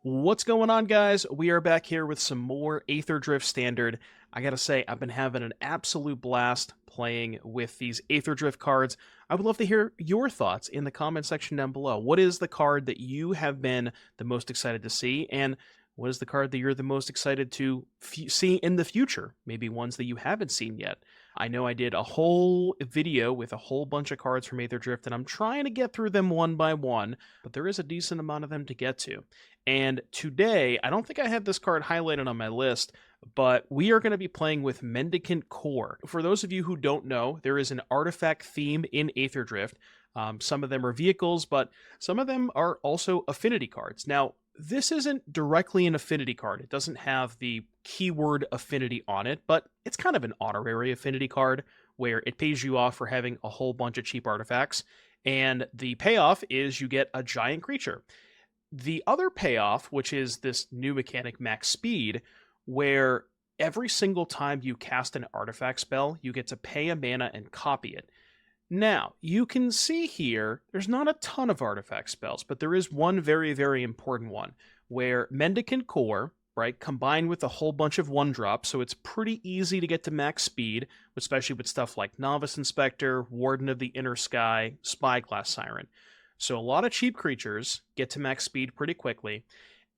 What's going on, guys? We are back here with some more Aetherdrift Standard. I gotta say, I've been having an absolute blast playing with these Aetherdrift cards. I would love to hear your thoughts in the comment section down below. What is the card that you have been the most excited to see, and what is the card that you're the most excited to see in the future? Maybe ones that you haven't seen yet. I know I did a whole video with a whole bunch of cards from Aetherdrift, and I'm trying to get through them one by one, but there is a decent amount of them to get to. And today, I don't think I have this card highlighted on my list, but we are going to be playing with Mendicant Core. For those of you who don't know, there is an artifact theme in Aetherdrift. Some of them are vehicles, but some of them are also affinity cards. Now, this isn't directly an affinity card. It doesn't have the keyword affinity on it, but it's kind of an honorary affinity card where it pays you off for having a whole bunch of cheap artifacts. And the payoff is you get a giant creature. The other payoff, which is this new mechanic, Max Speed, where every single time you cast an artifact spell, you get to pay a mana and copy it. Now, you can see here, there's not a ton of artifact spells, but there is one very, very important one, where Mendicant Core, right, combined with a whole bunch of one-drops, so it's pretty easy to get to max speed, especially with stuff like Novice Inspector, Warden of the Inner Sky, Spyglass Siren. So a lot of cheap creatures get to max speed pretty quickly.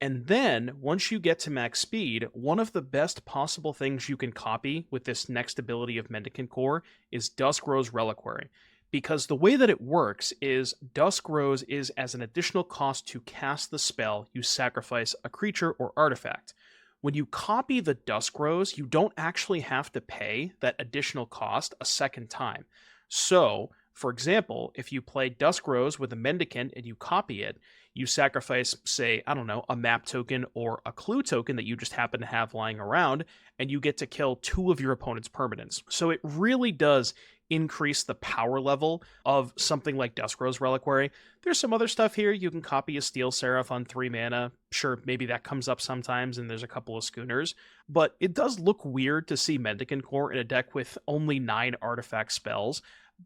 And then, once you get to max speed, one of the best possible things you can copy with this next ability of Mendicant Core is Dusk Reliquary. Because the way that it works is Dusk is as an additional cost to cast the spell, you sacrifice a creature or artifact. When you copy the Dusk you don't actually have to pay that additional cost a second time. So, for example, if you play Dusk with a Mendicant and you copy it, you sacrifice, say, I don't know, a map token or a clue token that you just happen to have lying around, and you get to kill two of your opponent's permanents. So it really does increase the power level of something like Dusk Reliquary. There's some other stuff here. You can copy a Steel Seraph on 3 mana. Sure, maybe that comes up sometimes, and there's a couple of Schooners. But it does look weird to see Mendicant Core in a deck with only 9 artifact spells.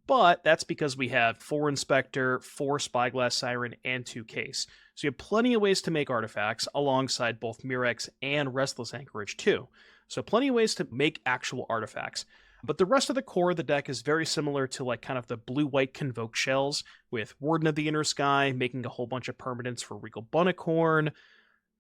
But that's because we have 4 Inspector, 4 Spyglass Siren, and 2 Case. So you have plenty of ways to make artifacts alongside both Mirrex and Restless Anchorage too. So plenty of ways to make actual artifacts. But the rest of the core of the deck is very similar to like kind of the blue-white Convoke shells, with Warden of the Inner Sky making a whole bunch of permanents for Regal Bunnicorn,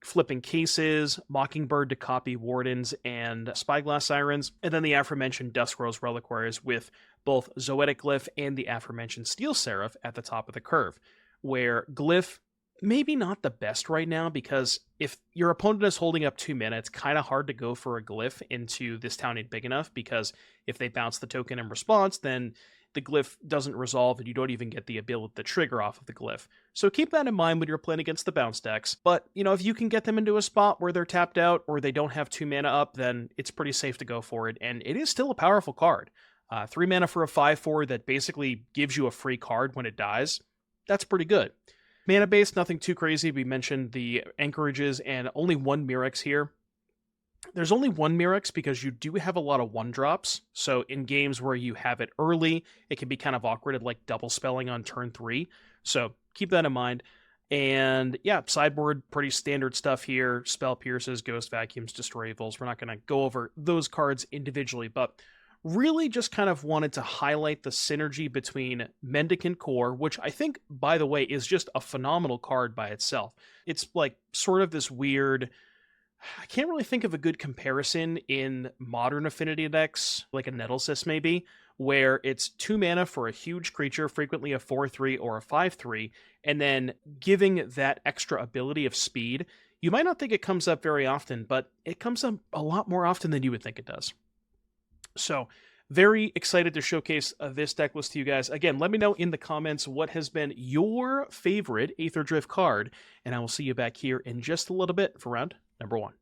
flipping Cases, Mockingbird to copy Wardens and Spyglass Sirens, and then the aforementioned Dusk Reliquaries with both Zoetic Glyph and the aforementioned Steel Seraph at the top of the curve, where Glyph maybe not the best right now, because if your opponent is holding up 2 mana, it's kind of hard to go for a Glyph into This Town Ain't Big Enough, because if they bounce the token in response, then the Glyph doesn't resolve and you don't even get the ability to trigger off of the Glyph. So keep that in mind when you're playing against the bounce decks. But, you know, if you can get them into a spot where they're tapped out or they don't have 2 mana up, then it's pretty safe to go for it. And it is still a powerful card. 3 mana for a 5/4 that basically gives you a free card when it dies. That's pretty good. Mana base, nothing too crazy. We mentioned the Anchorages and only 1 Mirrex here. There's only 1 Mirrex because you do have a lot of 1-drops. So in games where you have it early, it can be kind of awkward at like double spelling on turn 3. So keep that in mind. And yeah, sideboard, pretty standard stuff here. Spell Pierces, Ghost Vacuums, Destroy Evils. We're not going to go over those cards individually, but really just kind of wanted to highlight the synergy between Mendicant Core, which I think, by the way, is just a phenomenal card by itself. It's like sort of this weird... I can't really think of a good comparison in modern affinity decks, like a Nettlesys maybe, where it's 2 mana for a huge creature, frequently a 4/3 or a 5/3, and then giving that extra ability of speed. You might not think it comes up very often, but it comes up a lot more often than you would think it does. So, very excited to showcase this deck list to you guys. Again, let me know in the comments what has been your favorite Aetherdrift card, and I will see you back here in just a little bit for round number 1.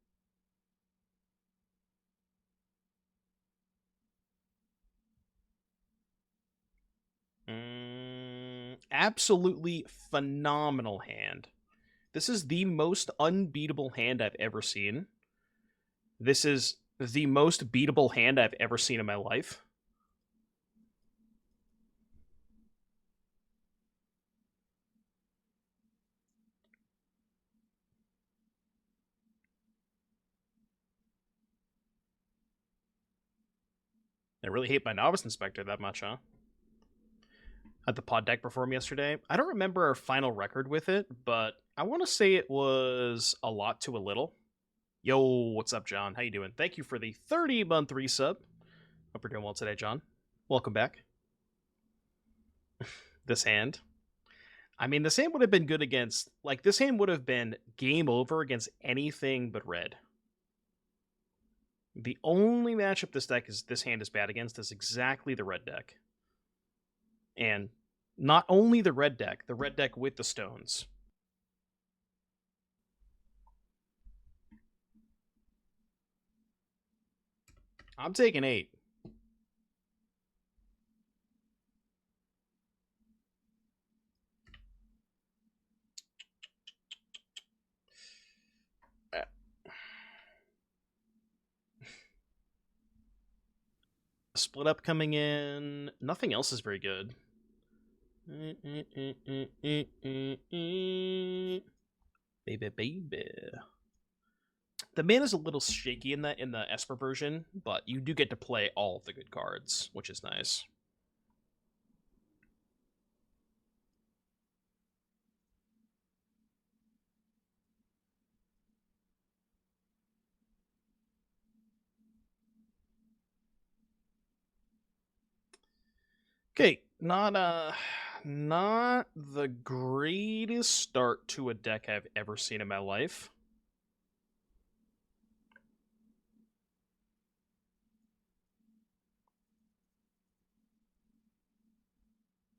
Absolutely phenomenal hand. This is the most unbeatable hand I've ever seen. This is the most beatable hand I've ever seen in my life. I really hate my Novice Inspector that much, huh? Had the pod deck perform yesterday. I don't remember our final record with it, but I want to say it was a lot to a little. Yo, what's up, John? How you doing? Thank you for the 30-month resub. Hope you're doing well today, John. Welcome back. This hand. I mean, this hand would have been good against... Like, this hand would have been game over against anything but red. The only matchup this hand is bad against is exactly the red deck. And not only the red deck with the stones. I'm taking 8. Split up coming in. Nothing else is very good. Baby. The mana is a little shaky in the Esper version, but you do get to play all of the good cards, which is nice. Okay, not the greatest start to a deck I've ever seen in my life.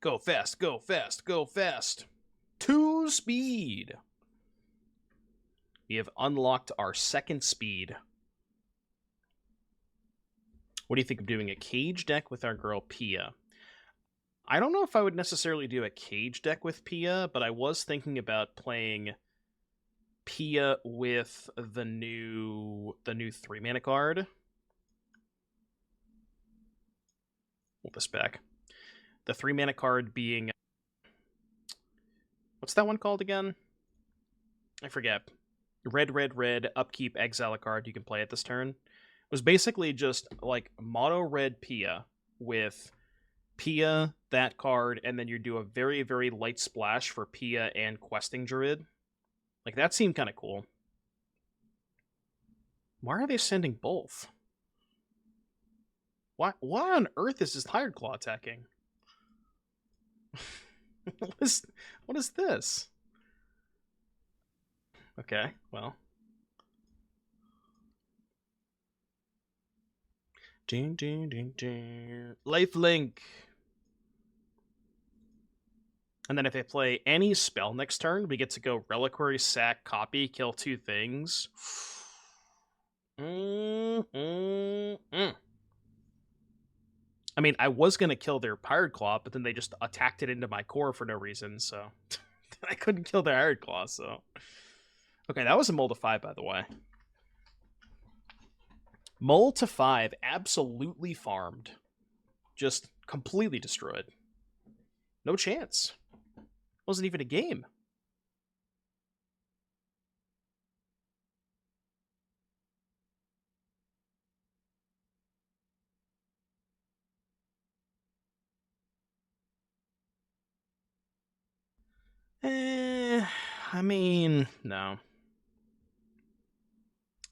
Go fast, go fast, go fast. 2 speed. We have unlocked our 2nd speed. What do you think of doing a cage deck with our girl Pia? I don't know if I would necessarily do a cage deck with Pia, but I was thinking about playing Pia with the new 3-mana card. Hold this back. The 3-mana card being... What's that one called again? I forget. Red, upkeep, exile a card you can play at this turn. It was basically just like mono red Pia with Pia, that card, and then you do a very, very light splash for Pia and Questing Druid. Like, that seemed kind of cool. Why are they sending both? Why on earth is this Tired Claw attacking? What is this? Okay, well. Ding. Lifelink. And then if they play any spell next turn, we get to go Reliquary, sack, copy, kill 2 things. I mean, I was going to kill their Pirate Claw, but then they just attacked it into my core for no reason, so... I couldn't kill their Pirate Claw, so... Okay, that was a Mull to 5, by the way. Mull to 5, absolutely farmed. Just completely destroyed. No chance. Wasn't even a game. I mean, no.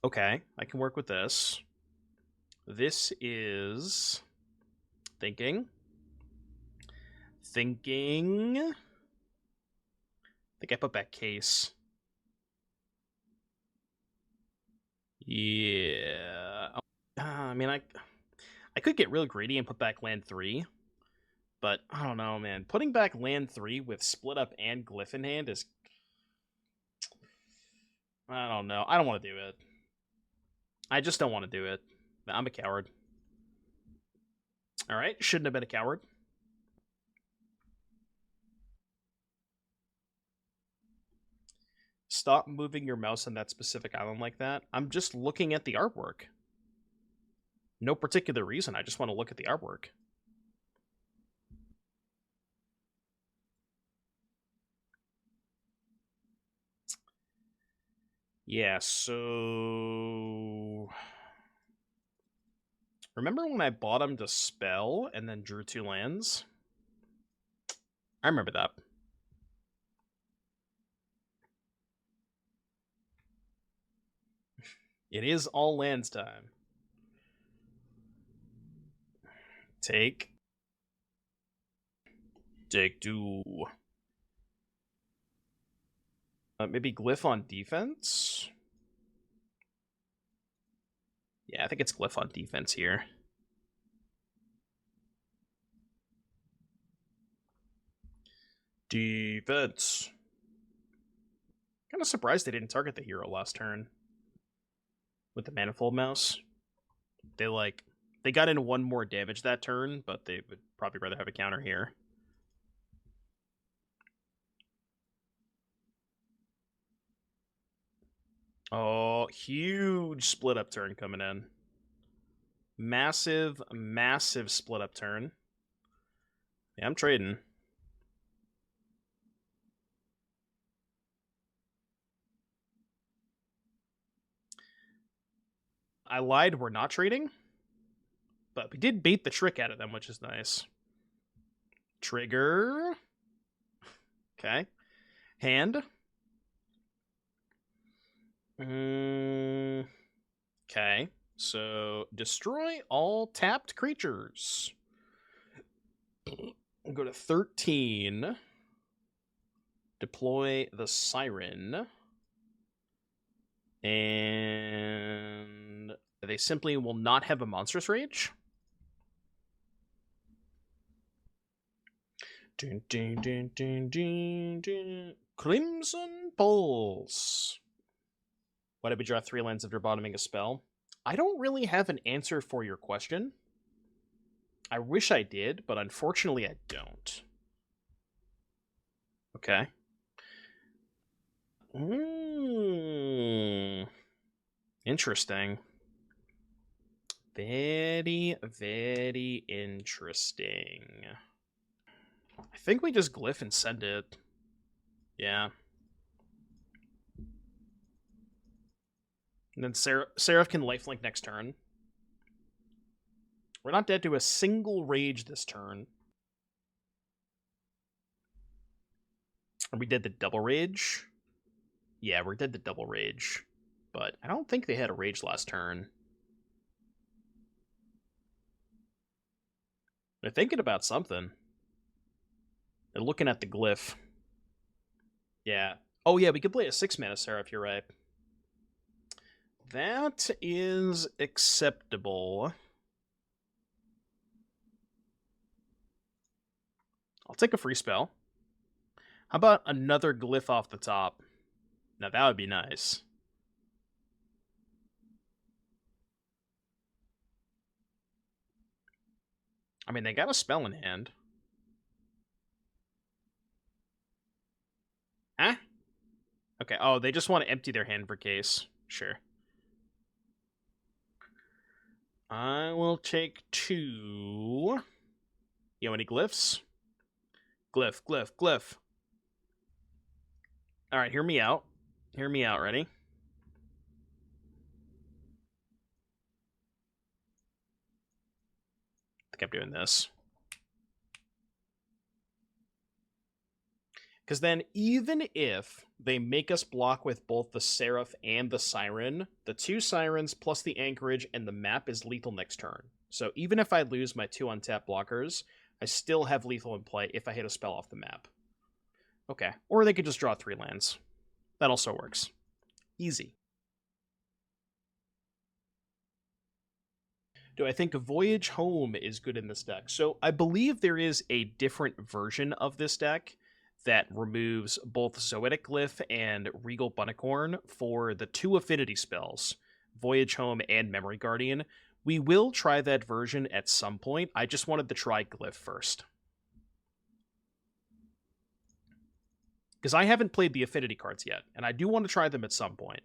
Okay, I can work with this. This is... Thinking. I think I put back Case. Yeah. I mean, I could get real greedy and put back land 3. But, I don't know, man. Putting back land 3 with Split Up and Glyph in hand is... I don't know. I don't want to do it. I just don't want to do it. I'm a coward. Alright, shouldn't have been a coward. Stop moving your mouse on that specific island like that. I'm just looking at the artwork. No particular reason, I just want to look at the artwork. Yeah, so... Remember when I bought him to spell and then drew 2 lands? I remember that. It is all lands time. Take 2. Maybe Glyph on defense? Yeah, I think it's Glyph on defense here. Defense. Kind of surprised they didn't target the hero last turn. With the Manifold Mouse. They got in 1 more damage that turn, but they would probably rather have a counter here. Oh, huge split up turn coming in. Massive, massive split up turn. Yeah, I'm trading. I lied, we're not trading. But we did bait the trick out of them, which is nice. Trigger. Okay. Hand. Okay. So, destroy all tapped creatures. We'll go to 13. Deploy the Siren. And they simply will not have a Monstrous Rage. Dun, dun, dun, dun, dun, dun. Crimson Pulse. Why did we draw 3 lands after bottoming a spell? I don't really have an answer for your question. I wish I did, but unfortunately I don't. Okay. Interesting. Very, very interesting. I think we just Glyph and send it. Yeah. And then Seraph can lifelink next turn. We're not dead to a single rage this turn. Are we dead to double rage? Yeah, we're dead to double rage. But I don't think they had a rage last turn. They're thinking about something. They're looking at the Glyph. Yeah. Oh yeah, we could play a 6-mana Seraph, you're right. That is acceptable. I'll take a free spell. How about another Glyph off the top? Now that would be nice. I mean, they got a spell in hand. Huh? Okay, oh, they just want to empty their hand for case. Sure. I will take 2. You know any Glyphs? Glyph, Glyph, Glyph. Alright, hear me out. Hear me out, ready? I think I'm doing this. Because then, even if they make us block with both the Seraph and the Siren, the 2 Sirens plus the Anchorage and the map is lethal next turn. So even if I lose my 2 untapped blockers, I still have lethal in play if I hit a spell off the map. Okay, or they could just draw 3 lands. That also works. Easy. Do I think Voyage Home is good in this deck? So I believe there is a different version of this deck that removes both Zoetic Glyph and Regal Bunnicorn for the 2 affinity spells, Voyage Home and Memory Guardian. We will try that version at some point. I just wanted to try Glyph first. Because I haven't played the affinity cards yet, and I do want to try them at some point.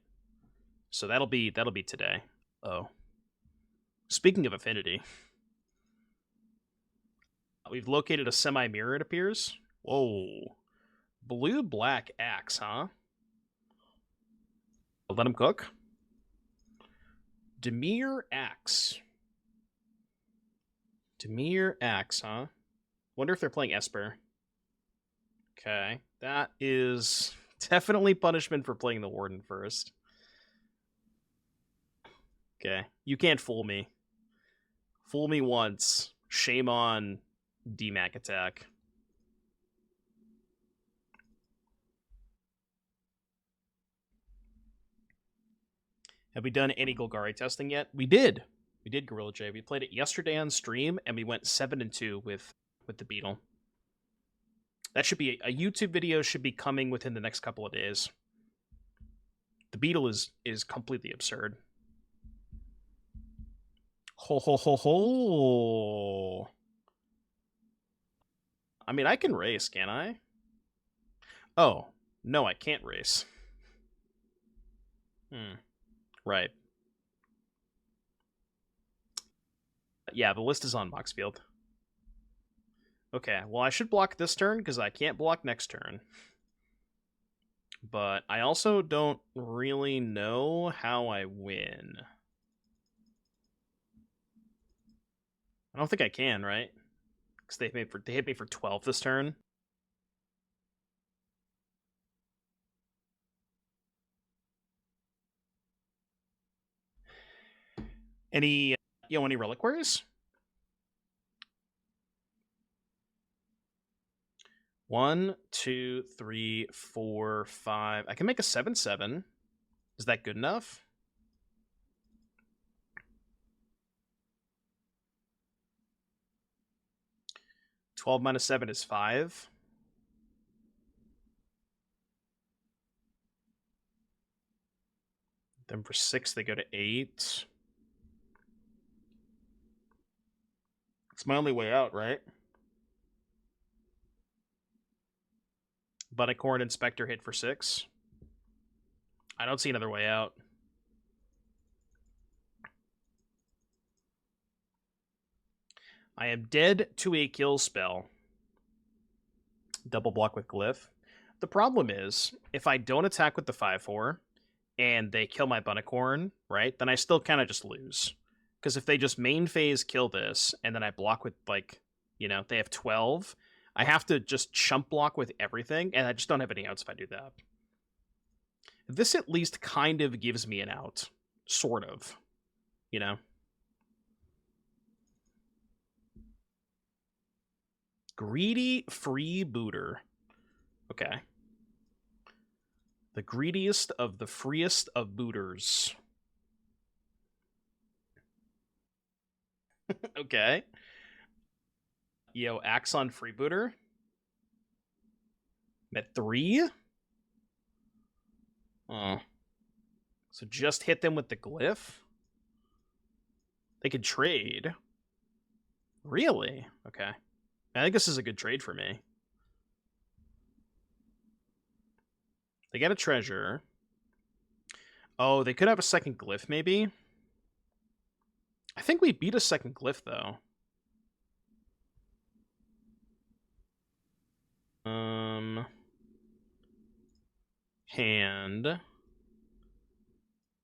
So that'll be today. Oh. Speaking of affinity, we've located a semi-mirror, it appears. Whoa. Blue-black axe, huh? I'll let him cook. Dimir axe. Dimir Axe, huh? Wonder if they're playing Esper. Okay, that is definitely punishment for playing the Warden first. Okay, you can't fool me. Fool me once. Shame on DMAC attack. Have we done any Golgari testing yet? We did. We did, Gorilla J. We played it yesterday on stream, and we went 7-2 with the Beetle. That should be a YouTube video. Should be coming within the next couple of days. The Beetle is completely absurd. Ho ho ho ho! I mean, I can race, can I? Oh no, I can't race. Right. Yeah, the list is on Moxfield. Okay, well, I should block this turn because I can't block next turn. But I also don't really know how I win. I don't think I can, right? Because they hit me for 12 this turn. Any reliquaries? 1, 2, 3, 4, 5. I can make a 7/7. Is that good enough? -12 -7 is 5. Then for 6, they go to 8. It's my only way out, right? Bunnicorn Inspector hit for 6. I don't see another way out. I am dead to a kill spell. Double block with Glyph. The problem is, if I don't attack with the 5/4, and they kill my Bunnicorn, right, then I still kind of just lose. Because if they just main phase kill this, and then I block with, like, they have 12, I have to just chump block with everything, and I just don't have any outs if I do that. This at least kind of gives me an out. Sort of. Greedy freebooter. Okay. The greediest of the freest of booters. Okay. Yo, Axon freebooter. At 3? Oh. So just hit them with the Glyph? They could trade. Really? Okay. I think this is a good trade for me. They get a treasure. Oh, they could have a second Glyph, maybe? I think we beat a second Glyph, though. Hand. Let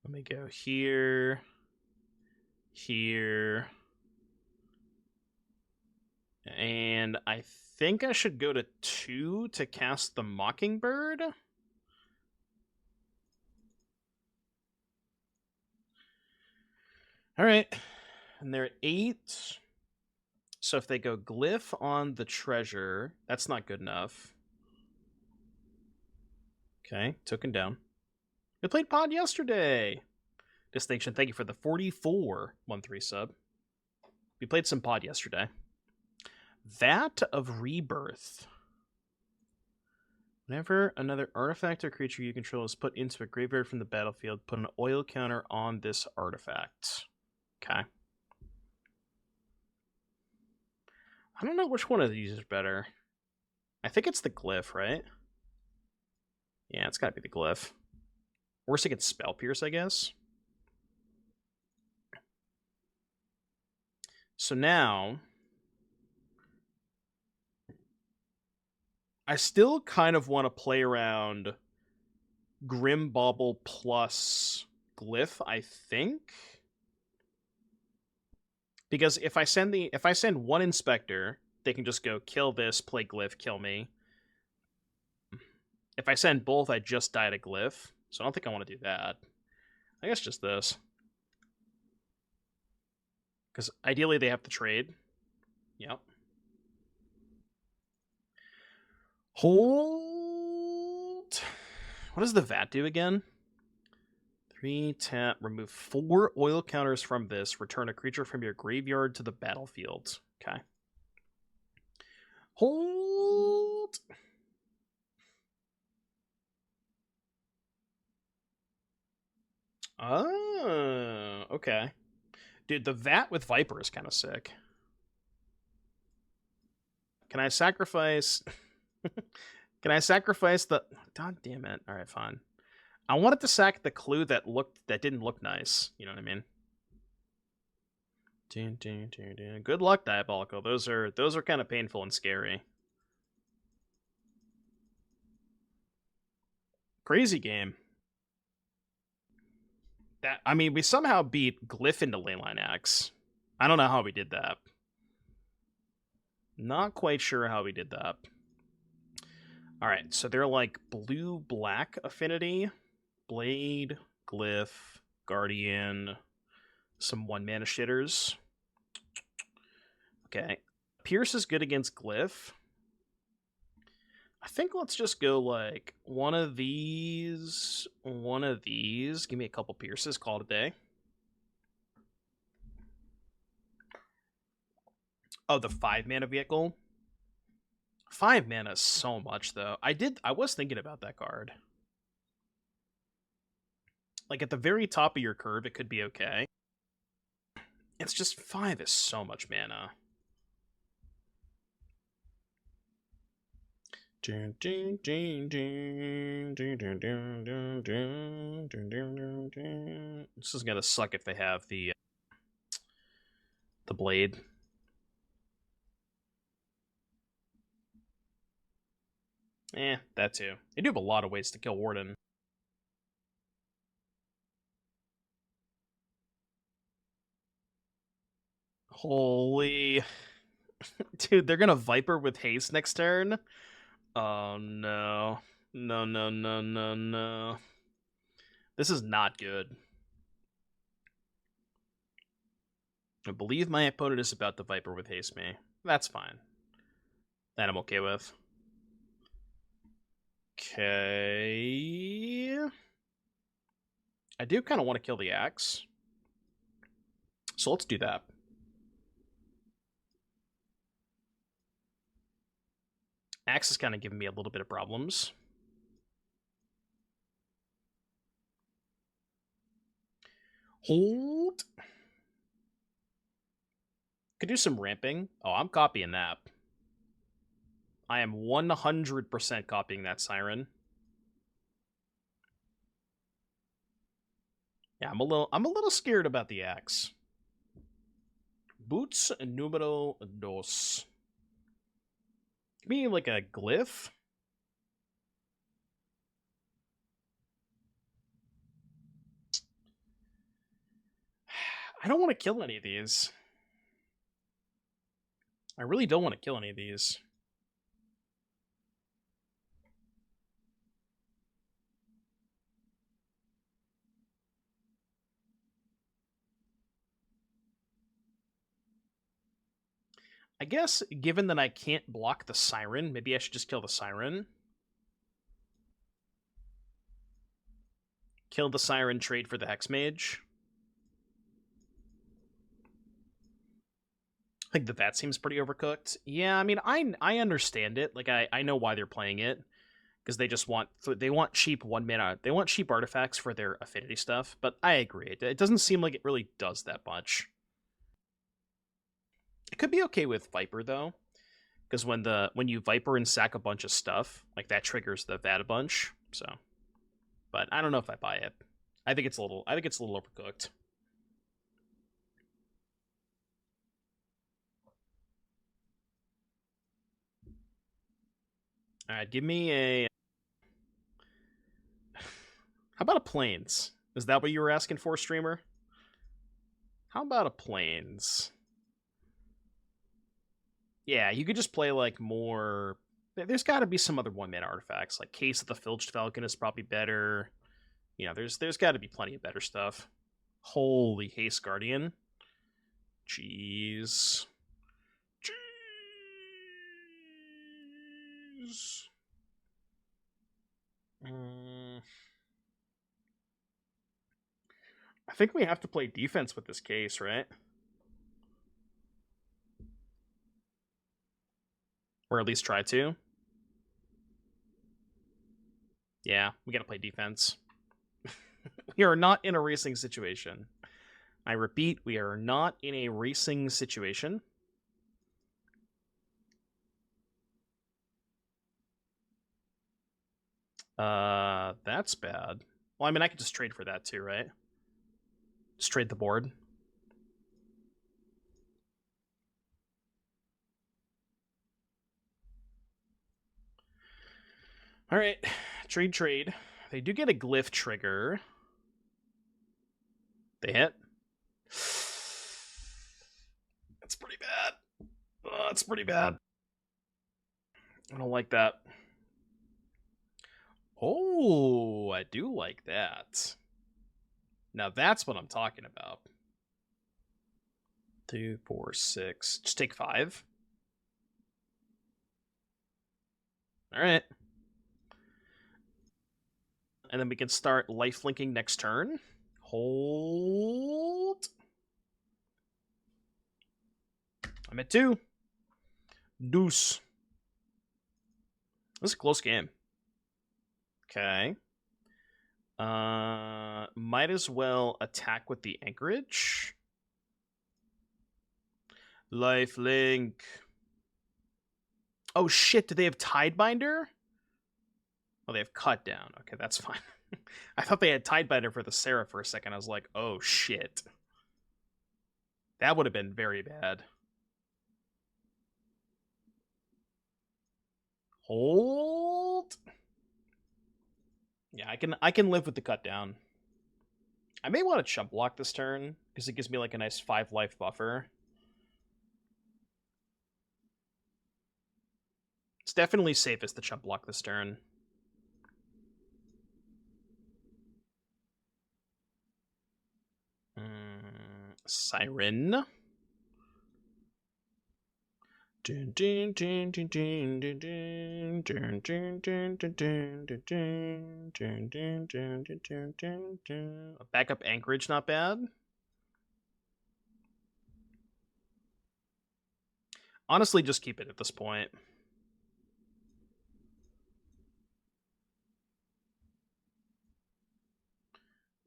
me go here. Here. And I think I should go to 2 to cast the Mockingbird. All right. And they're at 8. So if they go Glyph on the treasure, that's not good enough. Okay, took him down. We played Pod yesterday. Distinction, thank you for the 44-1-3 sub. We played some Pod yesterday. Vat of Rebirth. Whenever another artifact or creature you control is put into a graveyard from the battlefield, put an oil counter on this artifact. Okay. I don't know which one of these is better. I think it's the Glyph, right? Yeah, it's gotta be the Glyph. Worse, it gets Spell Pierce, I guess. So now, I still kind of want to play around Grim Bauble plus Glyph, I think. Because if I send one inspector, they can just go kill this, play glyph, kill me. If I send both, I just die to glyph. So I don't think I want to do that. I guess just this. Because ideally they have to trade. Yep. Hold. What does the VAT do again? 3 tap, remove 4 oil counters from this, return a creature from your graveyard to the battlefield. Okay. Hold. Oh, okay. Dude, the VAT with Viper is kind of sick. Can I sacrifice... Can I sacrifice the... God damn it. Alright, fine. I wanted to sack the clue that didn't look nice. You know what I mean? Good luck, Diabolical. Those are kind of painful and scary. Crazy game. That, I mean, we somehow beat Glyph into Leyline Axe. I don't know how we did that. Not quite sure how we did that. Alright, so they're like blue-black affinity. Blade, Glyph, Guardian, some 1-mana shitters. Okay. Pierce is good against Glyph. I think let's just go like one of these. Give me a couple Pierces, call it a day. Oh, the 5-mana vehicle? 5 mana is so much, though. I was thinking about that card. Like, at the very top of your curve, it could be okay. It's just 5 is so much mana. This is gonna suck if they have the blade. That too. They do have a lot of ways to kill Warden. Holy... Dude, they're gonna Viper with haste next turn? Oh, no. No. This is not good. I believe my opponent is about to Viper with haste me. That's fine. That I'm okay with. Okay. I do kind of want to kill the axe. So let's do that. Axe is kind of giving me a little bit of problems. Hold. Could do some ramping. Oh, I'm copying that. I am 100% copying that Siren. Yeah, I'm a little scared about the axe. Boots numero dos. Give me like a glyph. I don't want to kill any of these. I really don't want to kill any of these. I guess, given that I can't block the Siren, maybe I should just kill the Siren. Kill the Siren, trade for the Hexmage. I think that seems pretty overcooked. Yeah, I mean, I understand it. Like, I know why they're playing it. Because they just want cheap 1-mana. They want cheap artifacts for their affinity stuff. But I agree. It doesn't seem like it really does that much. It could be okay with Viper, though. Because when you Viper and sack a bunch of stuff, like, that triggers the VAT a bunch. So, but I don't know if I buy it. I think it's a little overcooked. Alright, give me a... How about a Plains? Is that what you were asking for, streamer? How about a Plains? Yeah, you could just play like more. There's got to be some other 1-mana artifacts. Like Case of the Filched Falcon is probably better. You know, there's got to be plenty of better stuff. Holy Haste Guardian. Jeez. Jeez. I think we have to play defense with this Case, right? Or at least try to. Yeah, we gotta play defense. We are not in a racing situation. I repeat, we are not in a racing situation. That's bad. Well, I mean, I could just trade for that too, right? Just trade the board. All right, trade. They do get a glyph trigger. They hit. That's pretty bad. That's pretty bad. I don't like that. Oh, I do like that. Now that's what I'm talking about. 2, 4, 6. Just take 5. All right. And then we can start lifelinking next turn. Hold. I'm at 2. Deuce. This is a close game. Okay. Might as well attack with the Anchorage. Lifelink. Oh shit, do they have Tidebinder? Oh, they have Cut Down. Okay, that's fine. I thought they had Tidebinder for the Seraph for a second. I was like, oh shit. That would have been very bad. Hold. Yeah, I can live with the Cut Down. I may want to chump block this turn, because it gives me like a nice 5 life buffer. It's definitely safest to chump block this turn. Siren. A backup Anchorage, not bad. Honestly, just keep it at this point.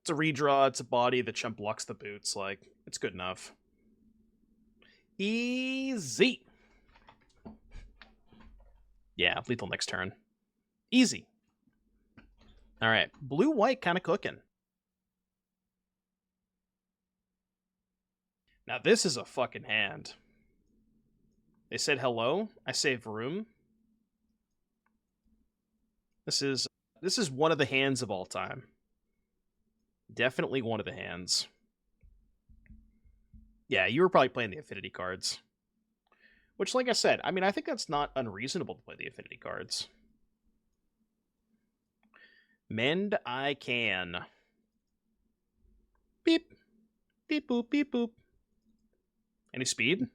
It's a redraw, it's a body, the chump blocks the boots, like, it's good enough. Easy. Yeah, lethal next turn. Easy. Alright, blue-white kind of cooking. Now this is a fucking hand. They said hello, I save room. This is one of the hands of all time. Definitely one of the hands. Yeah, you were probably playing the affinity cards. Which, like I said, I mean, I think that's not unreasonable to play the affinity cards. Mend I can. Beep. Beep boop, beep boop. Any speed?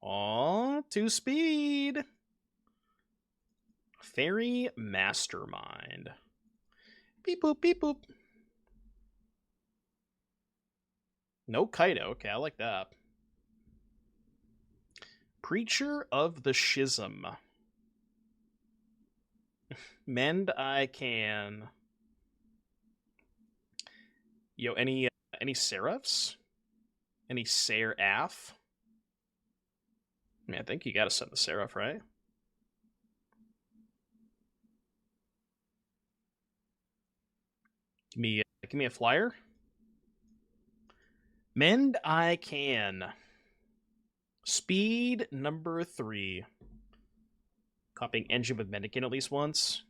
Aw, 2 speed. Fairy Mastermind. Beep boop, beep boop. No Kaido. Okay, I like that. Preacher of the Schism. Mend I can. Yo, any Seraphs? Any Seraph? I mean, I think you gotta send the Seraph, right? Give me a flyer. Mend I can. Speed number 3. Copying engine with Mendicant at least once.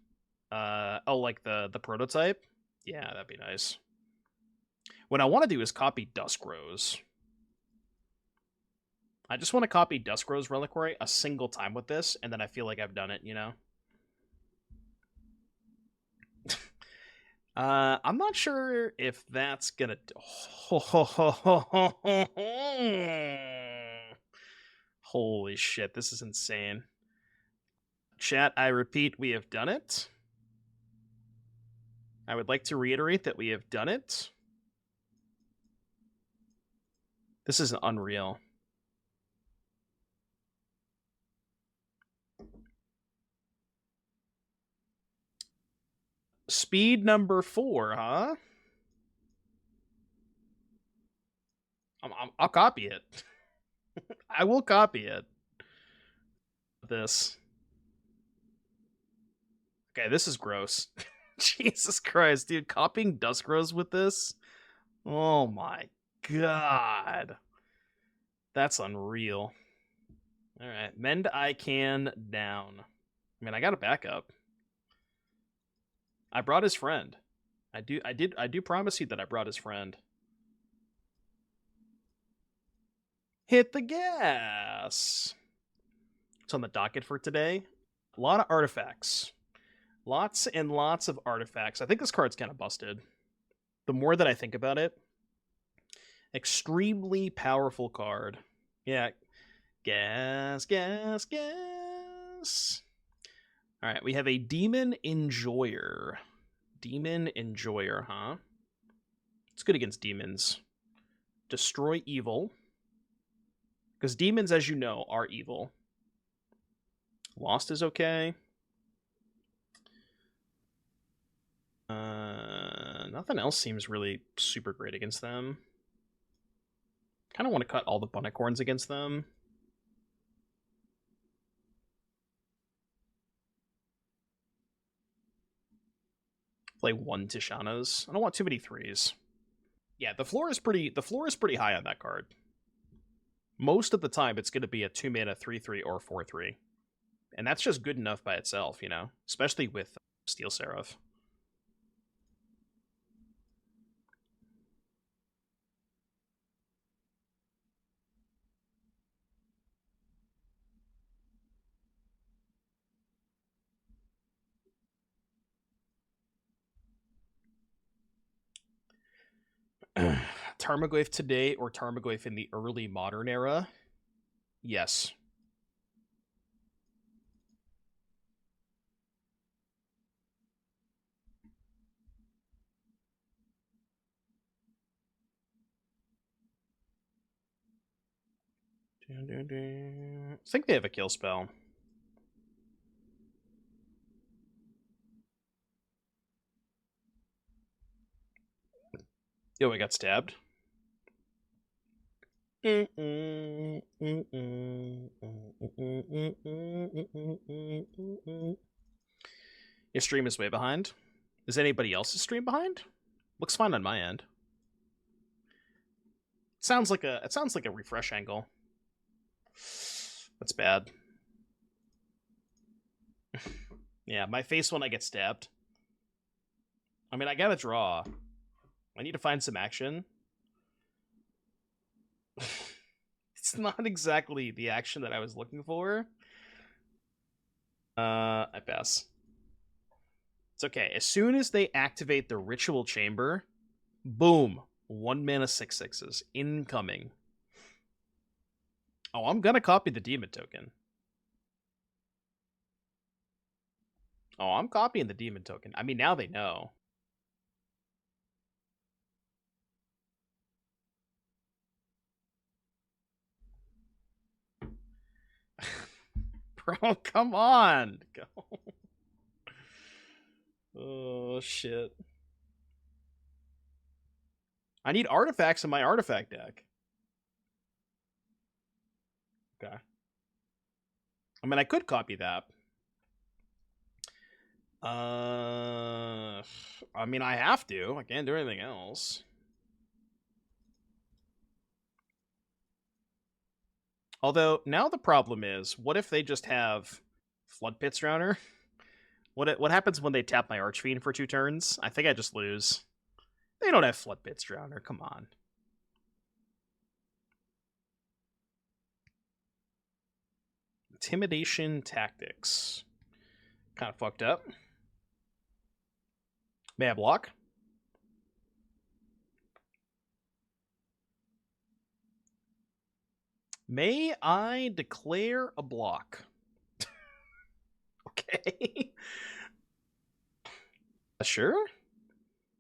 Oh, like the prototype? Yeah, that'd be nice. What I want to do is copy Dusk Rose. I just want to copy Duskrose Reliquary a single time with this, and then I feel like I've done it, you know? I'm not sure if that's gonna... Holy shit, this is insane. Chat, I repeat, we have done it. I would like to reiterate that we have done it. This is unreal. Speed number 4, huh? I'll copy it. I will copy it. This. Okay, this is gross. Jesus Christ, dude. Copying Duskrose with this? Oh my god. That's unreal. Alright, Mend I Can down. I mean, I got a backup. I brought his friend. I do promise you that I brought his friend. Hit the gas! What's on the docket for today? A lot of artifacts. Lots and lots of artifacts. I think this card's kind of busted. The more that I think about it, extremely powerful card. Yeah. Gas, gas, gas. Alright, we have a Demon Enjoyer. Demon Enjoyer, huh? It's good against demons. Destroy evil. Because demons, as you know, are evil. Lost is okay. Nothing else seems really super great against them. Kind of want to cut all the Bunnicorns against them. Play 1 Tishanas. I don't want too many 3s. Yeah, the floor is pretty high on that card. Most of the time it's going to be a 2-mana 3/3 or 4/3. And that's just good enough by itself, you know? Especially with Steel Seraph. Tarmogoyf today or Tarmogoyf in the early modern era? Yes. I think they have a kill spell. Yo, I got stabbed. Your stream is way behind. Is anybody else's stream behind? Looks fine on my end. It sounds like a refresh angle. That's bad. Yeah, my face when I get stabbed. I mean, I gotta draw. I need to find some action. It's not exactly the action that I was looking for. I pass. It's okay. As soon as they activate the Ritual Chamber, boom. 1 mana 6/6s. Incoming. Oh, I'm gonna copy the demon token. Oh, I'm copying the demon token. I mean, now they know. Bro, come on. Go. Oh, shit. I need artifacts in my artifact deck. Okay. I mean, I could copy that. I mean, I have to. I can't do anything else. Although, now the problem is, what if they just have Flood Pits Drowner? What happens when they tap my Archfiend for 2 turns? I think I just lose. They don't have Flood Pits Drowner, come on. Intimidation Tactics. Kind of fucked up. May I block? May I declare a block? Okay. Sure?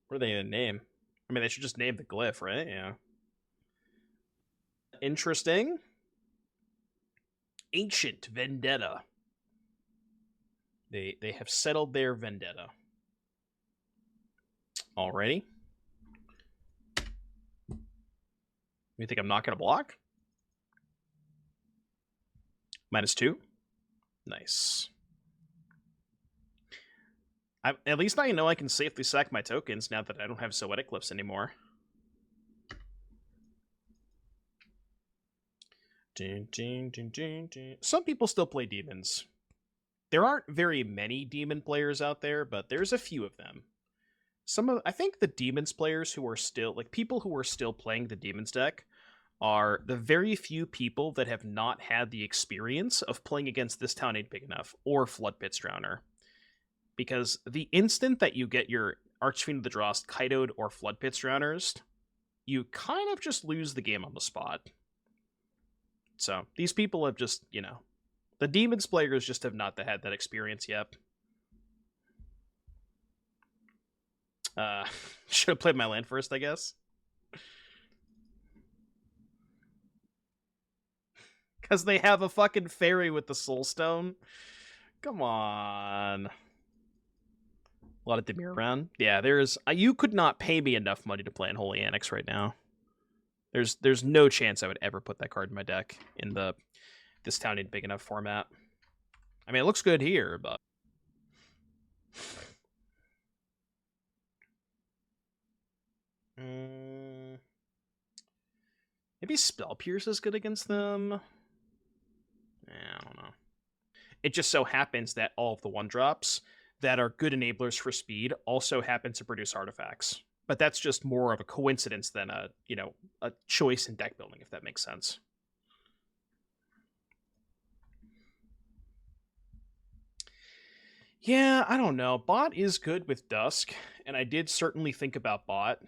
What are they going to name? I mean, they should just name the glyph, right? Yeah. Interesting. Ancient Vendetta. They have settled their vendetta. Alrighty. You think I'm not going to block? -2. Nice. At least I know I can safely sack my tokens now that I don't have Zoetic Glyphs anymore. Some people still play demons. There aren't very many demon players out there, but there's a few of them. I think the demons players who are still, like, people who are still playing the demons deck are the very few people that have not had the experience of playing against This Town Ain't Big Enough or Floodpits Drowner. Because the instant that you get your Archfiend of the Drost Kaidoed or Floodpits Drowners, you kind of just lose the game on the spot. So, these people have just, you know, the demons players just have not had that experience yet. Should have played my land first, I guess. Because they have a fucking fairy with the Soul Stone. Come on. A lot of Dimir around. Yeah, there's... you could not pay me enough money to play in Holy Annex right now. There's no chance I would ever put that card in my deck in the This Town Ain't Big Enough format. I mean, it looks good here, but... Maybe Spell Pierce is good against them? I don't know. It just so happens that all of the 1-drops that are good enablers for speed also happen to produce artifacts. But that's just more of a coincidence than a choice in deck building, if that makes sense. Yeah, I don't know. Bot is good with Dusk, and I did certainly think about bot.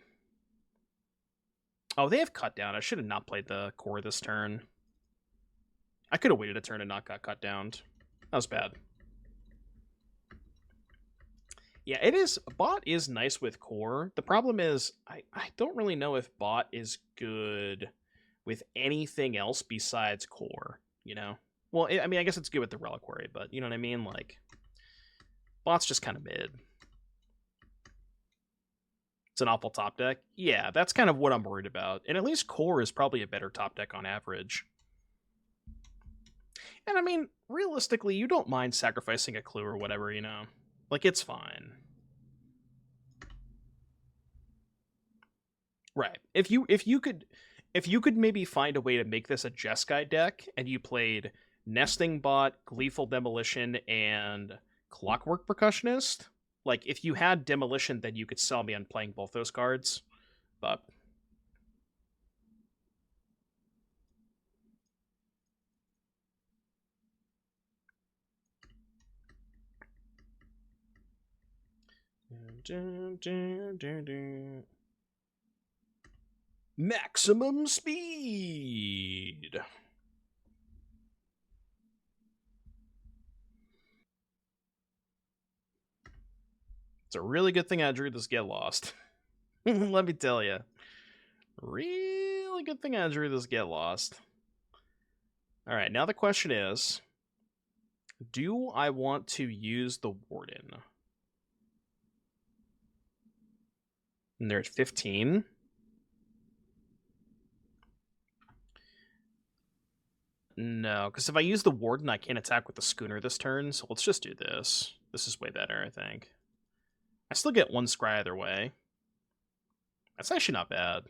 Oh, they have cut down. I should have not played the core this turn. I could have waited a turn and not got cut down. That was bad. Yeah, it is. Bot is nice with core. The problem is, I don't really know if bot is good with anything else besides core, you know? Well, I mean, I guess it's good with the Reliquary, but you know what I mean? Like, bot's just kind of mid. It's an awful top deck. Yeah, that's kind of what I'm worried about. And at least core is probably a better top deck on average. And I mean, realistically, you don't mind sacrificing a clue or whatever, you know? Like, it's fine. Right. If you could maybe find a way to make this a Jeskai deck, and you played Nesting Bot, Gleeful Demolition, and Clockwork Percussionist, like, if you had Demolition, then you could sell me on playing both those cards. But... Maximum speed. It's a really good thing I drew this Get Lost. Let me tell you. Really good thing I drew this Get Lost. Alright, now the question is, do I want to use the Warden? And they're at 15. No, because if I use the Warden, I can't attack with the Schooner this turn, so let's just do this. This is way better, I think. I still get 1 scry either way. That's actually not bad.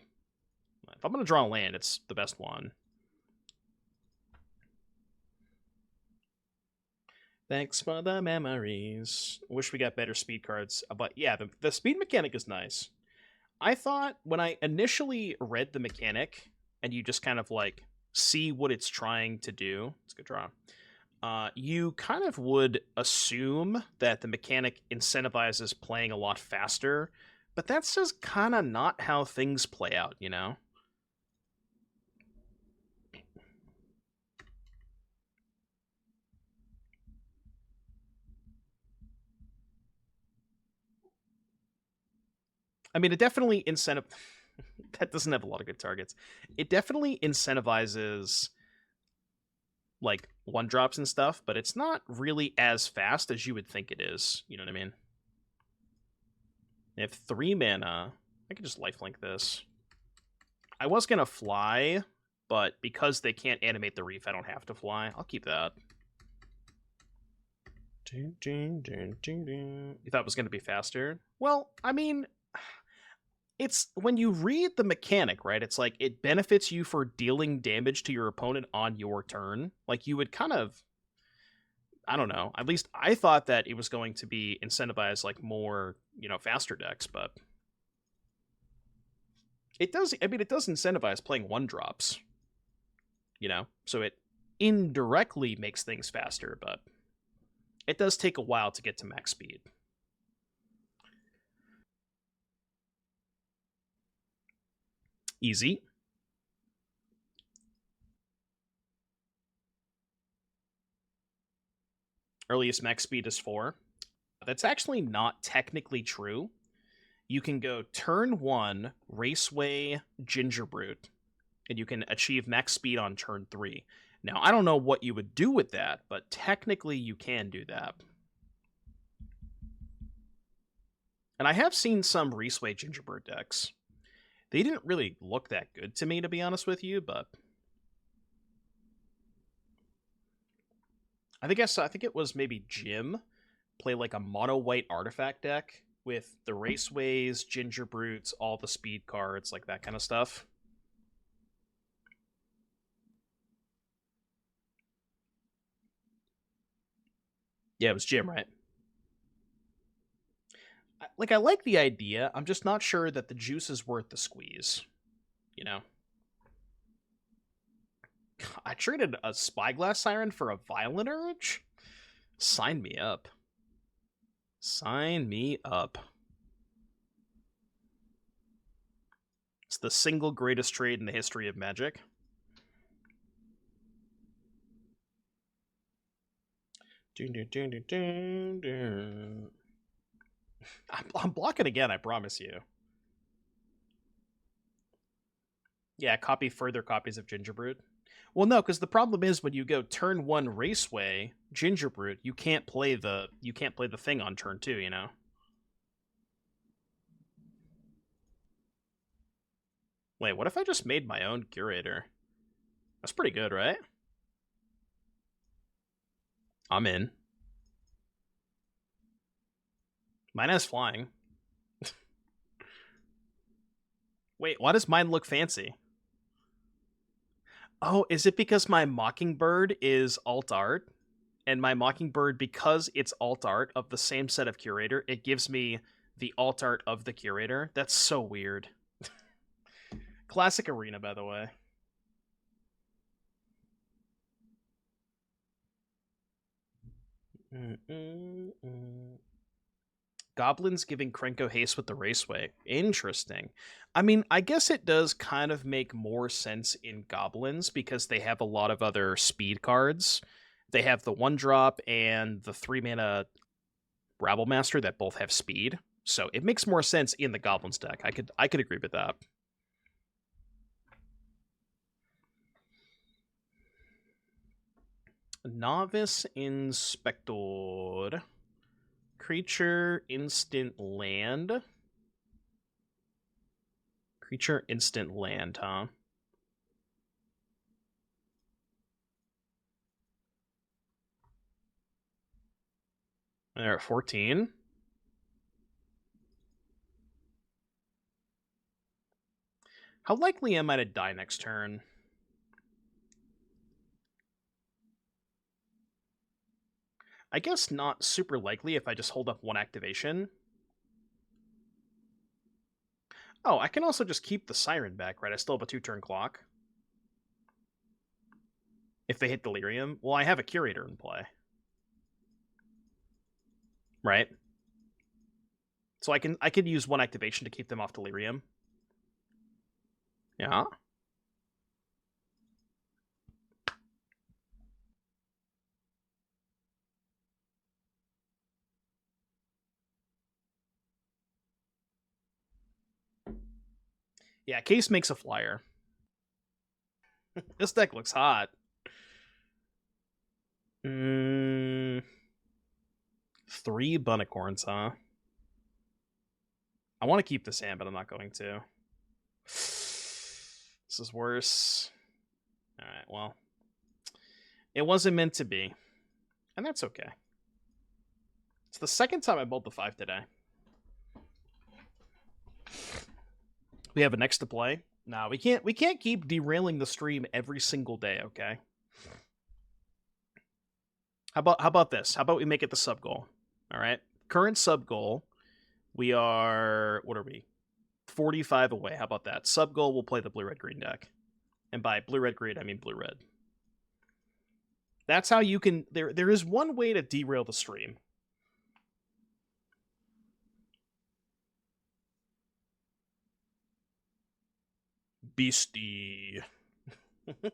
If I'm going to draw a land, it's the best one. Thanks for the memories. Wish we got better speed cards. But yeah, the speed mechanic is nice. I thought when I initially read the mechanic, and you just kind of like see what it's trying to do. It's a good draw. you kind of would assume that the mechanic incentivizes playing a lot faster, but that's just kind of not how things play out, you know? I mean, it definitely that doesn't have a lot of good targets. It definitely incentivizes like one drops and stuff, but it's not really as fast as you would think it is. You know what I mean? If 3 mana, I could just lifelink this. I was gonna fly, but because they can't animate the reef, I don't have to fly. I'll keep that. You thought it was gonna be faster? Well, I mean, it's when you read the mechanic, right? It's like it benefits you for dealing damage to your opponent on your turn. Like you would kind of, I don't know. At least I thought that it was going to be incentivized like more, you know, faster decks, but it does. I mean, it does incentivize playing one drops, you know, so it indirectly makes things faster, but it does take a while to get to max speed. Easy. Earliest max speed is 4. That's actually not technically true. You can go turn 1, Raceway, Gingerbrute, and you can achieve max speed on turn 3. Now, I don't know what you would do with that, but technically you can do that. And I have seen some Raceway Gingerbrute decks. They didn't really look that good to me, to be honest with you, but I think it was maybe Jim play like a mono white artifact deck with the Raceways, Gingerbrutes, all the speed cards, like that kind of stuff. Yeah, it was Jim, right? I like the idea. I'm just not sure that the juice is worth the squeeze. You know? I traded a Spyglass Siren for a Violent Urge? Sign me up. Sign me up. It's the single greatest trade in the history of Magic. I'm blocking again, I promise you. Yeah, copy further copies of Gingerbrute. Well, no, because the problem is when you go turn 1 Raceway Gingerbrute, you can't play the thing on turn 2. You know. Wait, what if I just made my own Curator? That's pretty good, right? I'm in. Mine has flying. Wait, why does mine look fancy? Oh, is it because my Mockingbird is alt art? And my Mockingbird, because it's alt art of the same set of Curator, it gives me the alt art of the Curator? That's so weird. Classic Arena, by the way. Goblins giving Krenko haste with the Raceway. Interesting. I mean, I guess it does kind of make more sense in Goblins because they have a lot of other speed cards. They have the 1-drop and the 3-mana Rabblemaster that both have speed. So it makes more sense in the Goblins deck. I could agree with that. Novice Inspector. Creature instant land. Creature instant land, huh? They're at 14. How likely am I to die next turn? I guess not super likely if I just hold up one activation. Oh, I can also just keep the Siren back, right? I still have a 2-turn clock. If they hit Delirium, well, I have a Curator in play. Right? So I could use one activation to keep them off Delirium. Yeah. Yeah, Case makes a flyer. This deck looks hot. 3 Bunnicorns, huh? I want to keep this hand, but I'm not going to. This is worse. Alright, well. It wasn't meant to be. And that's okay. It's the second time I bowled the 5 today. We have a next to play. No, we can't keep derailing the stream every single day, okay? How about this? How about we make it the sub goal? Alright. Current sub goal. We are, what are we? 45 away. How about that? Sub goal, we'll play the blue-red-green deck. And by blue-red-green, I mean blue-red. That's how you can... There is one way to derail the stream. Beastie.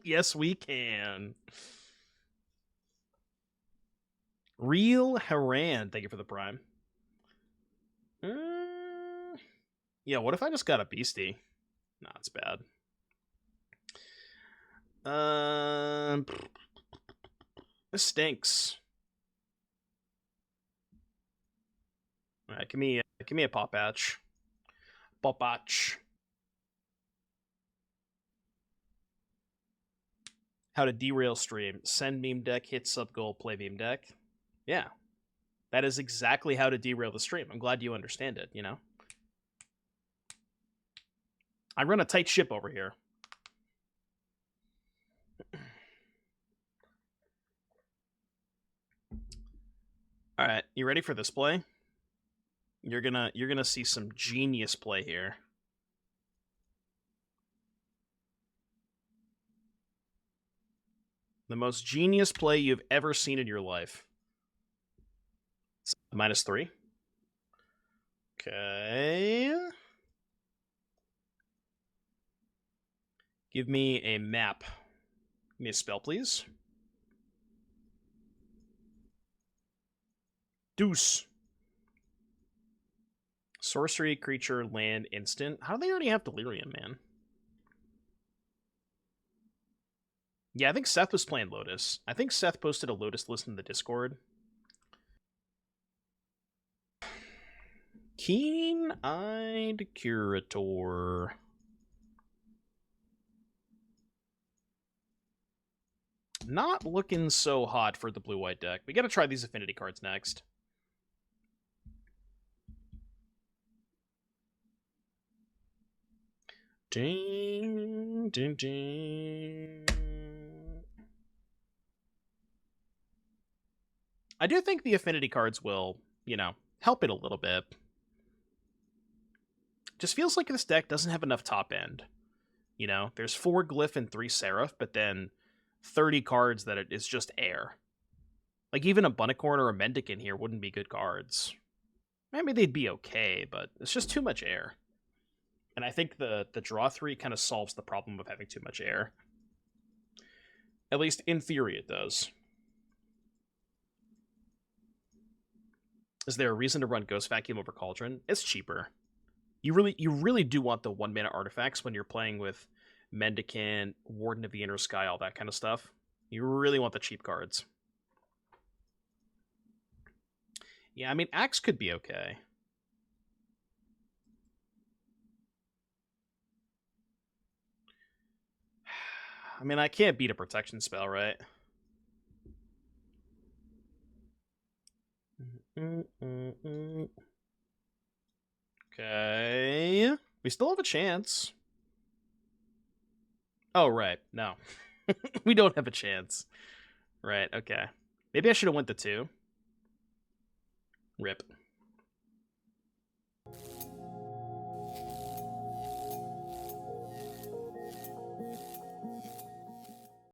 Yes, we can. Real Haran, thank you for the prime. Yeah, what if I just got a Beastie? Nah, it's bad. This stinks. Alright, give me a pop patch. Pop patch. How to derail stream. Send meme deck, hit sub goal, play meme deck. Yeah. That is exactly how to derail the stream. I'm glad you understand it, you know? I run a tight ship over here. Alright, you ready for this play? You're gonna see some genius play here. The most genius play you've ever seen in your life. It's -3. Okay. Give me a map. Give me a spell, please. Deuce. Sorcery, creature, land, instant. How do they already have Delirium, man? Yeah, I think Seth was playing Lotus. I think Seth posted a Lotus list in the Discord. Keen-eyed Curator. Not looking so hot for the blue-white deck. We gotta try these affinity cards next. Ding, ding, ding. I do think the affinity cards will, you know, help it a little bit. Just feels like this deck doesn't have enough top end. You know, there's 4 Glyph and 3 Seraph, but then 30 cards that it is just air. Like, even a Bunnicorn or a Mendicant here wouldn't be good cards. Maybe they'd be okay, but it's just too much air. And I think the draw 3 kind of solves the problem of having too much air. At least in theory it does. Is there a reason to run Ghost Vacuum over Cauldron? It's cheaper. You really do want the 1-mana artifacts when you're playing with Mendicant, Warden of the Inner Sky, all that kind of stuff. You really want the cheap cards. Yeah, I mean, Axe could be okay. I mean, I can't beat a protection spell, right? Okay. We still have a chance. Oh, right. No. We don't have a chance. Right, okay. Maybe I should have went to 2. Rip.